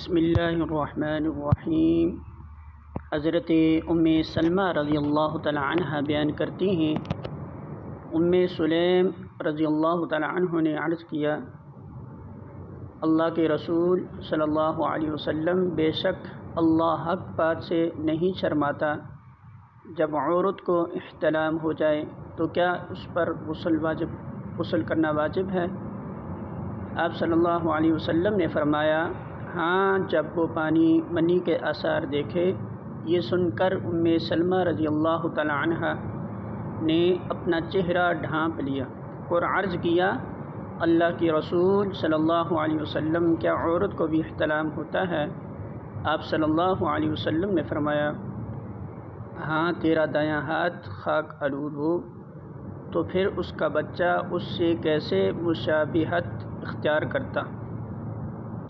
بسم اللہ الرحمن الرحیم۔ حضرت ام سلمہ رضی اللہ تعالی عنہ بیان کرتی ہیں، ام سلیم رضی اللہ تعالی عنہ نے عرض کیا، اللہ کے رسول صلی اللہ علیہ وسلم بے شک اللہ حق بات سے نہیں شرماتا، جب عورت کو احتلام ہو جائے تو کیا اس پر غسل کرنا واجب ہے؟ آپ صلی اللہ علیہ وسلم نے فرمایا، ہاں، جب وہ پانی منی کے آثار دیکھے۔ یہ سن کر ام سلمہ رضی اللہ تعالی عنہ نے اپنا چہرہ ڈھانپ لیا اور عرض کیا، اللہ کے رسول صلی اللہ علیہ وسلم، کیا عورت کو بھی احتلام ہوتا ہے؟ آپ صلی اللہ علیہ وسلم نے فرمایا، ہاں، تیرا دایاں ہاتھ خاک آلود ہو تو پھر اس کا بچہ اس سے کیسے مشابہت اختیار کرتا؟